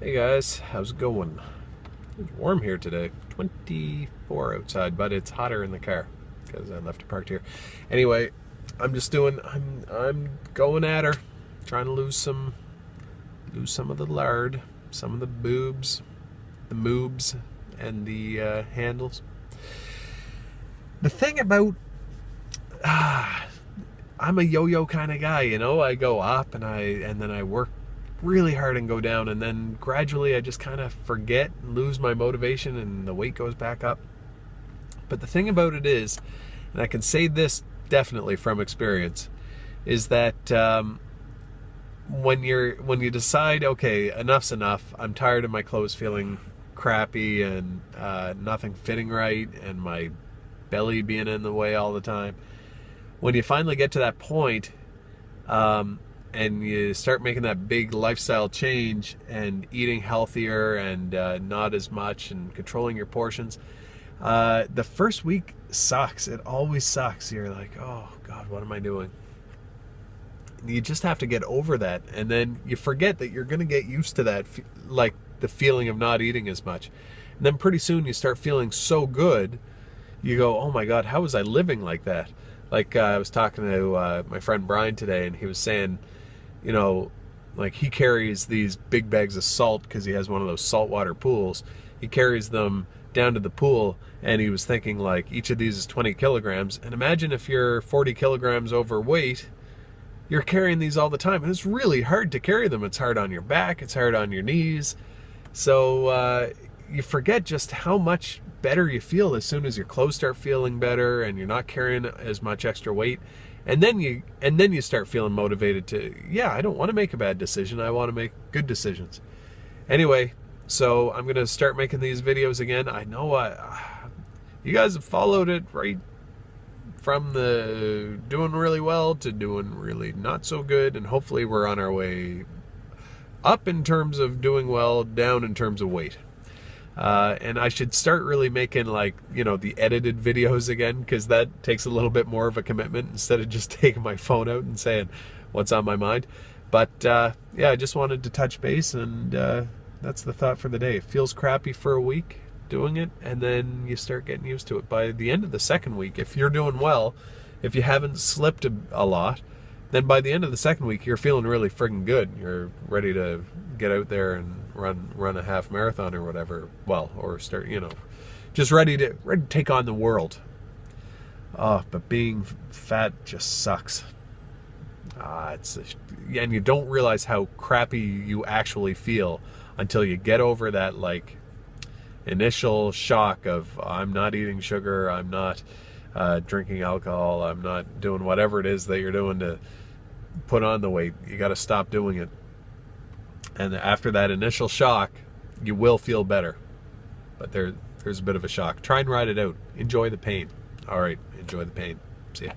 Hey guys, how's it going? It's warm here today. 24 outside, but it's hotter in the car because I left it parked here. Anyway, I'm going at her, trying to lose some of the lard, some of the boobs, the moobs, and the handles. The thing about I'm a yo-yo kind of guy, you know. I go up and then I work really hard and go down, and then gradually I just kind of forget and lose my motivation and the weight goes back up. But the thing about it is, and I can say this definitely from experience, is that when you decide, okay, enough's enough, I'm tired of my clothes feeling crappy and nothing fitting right and my belly being in the way all the time, when you finally get to that point, and you start making that big lifestyle change and eating healthier and not as much and controlling your portions, the first week sucks. It always sucks. You're like, oh God, what am I doing? You just have to get over that, and then you forget that you're going to get used to that, like the feeling of not eating as much. And then pretty soon you start feeling so good, you go, oh my God, how was I living like that? Like I was talking to my friend Brian today, and he was saying, you know, like he carries these big bags of salt because he has one of those saltwater pools. He carries them down to the pool, and he was thinking like each of these is 20 kilograms. And imagine if you're 40 kilograms overweight, you're carrying these all the time. And it's really hard to carry them. It's hard on your back. It's hard on your knees. So you forget just how much better you feel as soon as your clothes start feeling better and you're not carrying as much extra weight. And then you start feeling motivated to, yeah, I don't want to make a bad decision. I want to make good decisions. Anyway, so I'm going to start making these videos again. I know you guys have followed it right from the doing really well to doing really not so good. And hopefully we're on our way up in terms of doing well, down in terms of weight. And I should start really making, like, you know, the edited videos again, because that takes a little bit more of a commitment instead of just taking my phone out and saying what's on my mind. But yeah, I just wanted to touch base, and that's the thought for the day. It feels crappy for a week doing it, and then you start getting used to it. By the end of the second week, if you're doing well, if you haven't slipped a lot, then by the end of the second week, you're feeling really friggin' good. You're ready to get out there and run a half marathon or whatever. Well, or start, you know, just ready to take on the world. Oh, but being fat just sucks. And you don't realize how crappy you actually feel until you get over that, like, initial shock of, I'm not eating sugar, I'm not drinking alcohol, I'm not doing whatever it is that you're doing to put on the weight. You got to stop doing it. And after that initial shock, you will feel better. But there's a bit of a shock. Try and ride it out. Enjoy the pain. All right, enjoy the pain. See ya.